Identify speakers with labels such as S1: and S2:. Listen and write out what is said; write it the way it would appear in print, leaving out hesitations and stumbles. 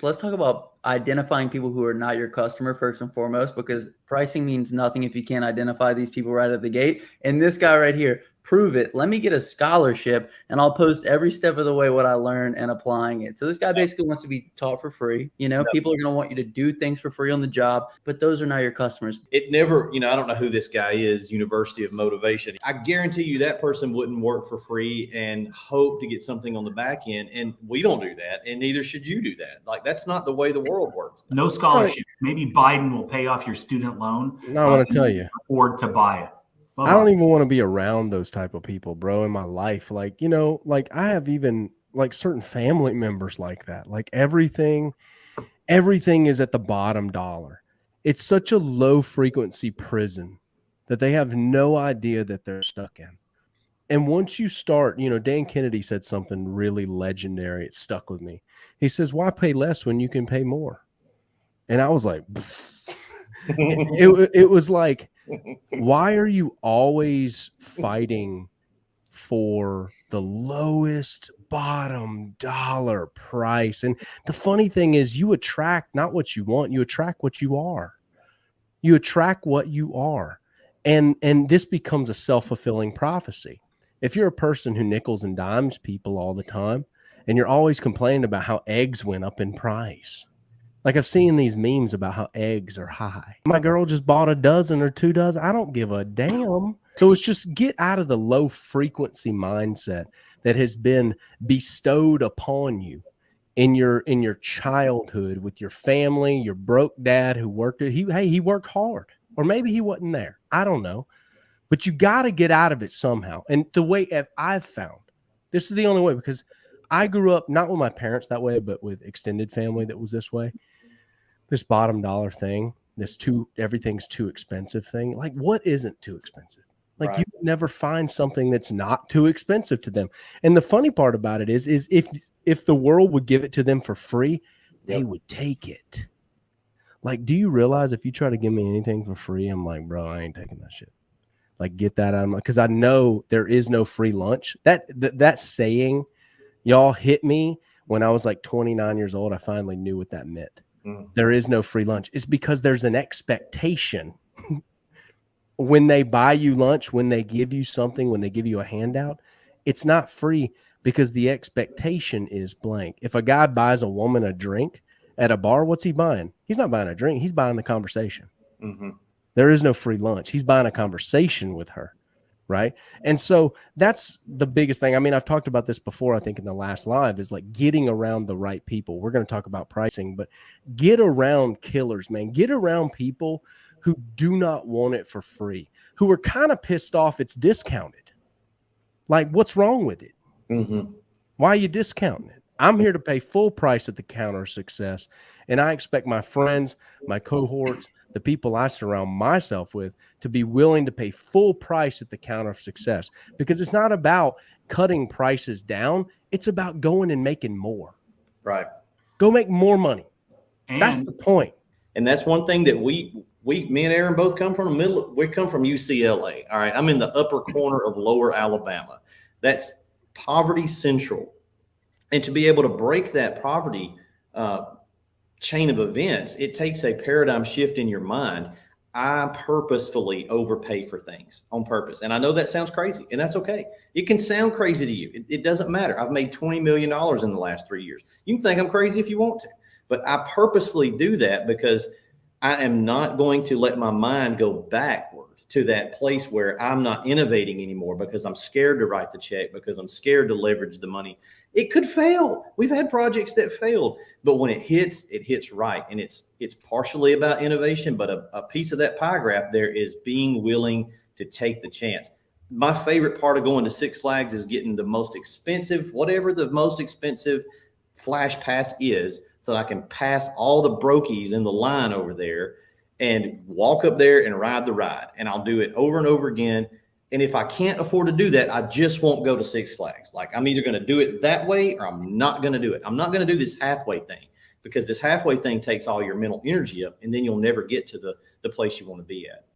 S1: Let's talk about identifying people who are not your customer first and foremost, because pricing means nothing if you can't identify these people right at the gate. And this guy right here, prove it. Let me get a scholarship and I'll post every step of the way what I learned and applying it. So this guy basically wants to be taught for free. You know, people are going to want you to do things for free on the job, but those are not your customers.
S2: It never, I don't know who this guy is, University of Motivation. I guarantee you that person wouldn't work for free and hope to get something on the back end. And we don't do that. And neither should you do that. Like, that's not the way the world works.
S3: No scholarship. Maybe Biden will pay off your student loan.
S4: No, I want to tell you,
S3: afford to buy it.
S4: I don't even want to be around those type of people, bro, in my life. Like, like I have even like certain family members like that. Like everything is at the bottom dollar. It's such a low frequency prison that they have no idea that they're stuck in. And once you start, Dan Kennedy said something really legendary. It stuck with me. He says, why pay less when you can pay more? And I was like, it was like, why are you always fighting for the lowest bottom dollar price? And the funny thing is, you attract not what you want, you attract what you are. You attract what you are. And this becomes a self-fulfilling prophecy. If you're a person who nickels and dimes people all the time, and you're always complaining about how eggs went up in price. Like I've seen these memes about how eggs are high. My girl just bought a dozen or 2 dozen. I don't give a damn. So it's just get out of the low frequency mindset that has been bestowed upon you in your childhood with your family, your broke dad who worked it. He worked hard, or maybe he wasn't there. I don't know, but you got to get out of it somehow. And the way I've found, this is the only way, because I grew up not with my parents that way, but with extended family that was this way. This bottom dollar thing, everything's too expensive thing. Like, what isn't too expensive? Like, You never find something that's not too expensive to them. And the funny part about it is if the world would give it to them for free, they would take it. Like, do you realize if you try to give me anything for free, I'm like, bro, I ain't taking that shit. Like, get that out of my, because I know there is no free lunch. That saying, y'all hit me when I was like 29 years old. I finally knew what that meant. There is no free lunch. It's because there's an expectation when they buy you lunch, when they give you something, when they give you a handout, it's not free because the expectation is blank. If a guy buys a woman a drink at a bar, what's he buying? He's not buying a drink. He's buying the conversation. There is no free lunch. He's buying a conversation with her. Right. And so that's the biggest thing. I mean, I've talked about this before, I think in the last live, is like getting around the right people. We're going to talk about pricing, but get around killers, man. Get around people who do not want it for free, who are kind of pissed off it's discounted. Like, what's wrong with it? Why are you discounting it? I'm here to pay full price at the counter of success. And I expect my friends, my cohorts, the people I surround myself with to be willing to pay full price at the counter of success, because it's not about cutting prices down. It's about going and making more.
S2: Right.
S4: Go make more money. That's the point.
S2: And that's one thing that me and Aaron both come from we come from UCLA. All right. I'm in the upper corner of lower Alabama. That's poverty central. And to be able to break that poverty chain of events, it takes a paradigm shift in your mind. I purposefully overpay for things on purpose. And I know that sounds crazy, and that's okay. It can sound crazy to you. It doesn't matter. I've made $20 million in the last 3 years. You can think I'm crazy if you want to, but I purposefully do that because I am not going to let my mind go backward to that place where I'm not innovating anymore because I'm scared to write the check, because I'm scared to leverage the money. It could fail. We've had projects that failed, but when it hits right. And it's partially about innovation, but a piece of that pie graph there is being willing to take the chance. My favorite part of going to Six Flags is getting the most expensive, whatever the most expensive flash pass is, so that I can pass all the brokies in the line over there and walk up there and ride the ride. And I'll do it over and over again. And if I can't afford to do that, I just won't go to Six Flags. Like, I'm either going to do it that way or I'm not going to do it. I'm not going to do this halfway thing, because this halfway thing takes all your mental energy up, and then you'll never get to the place you want to be at.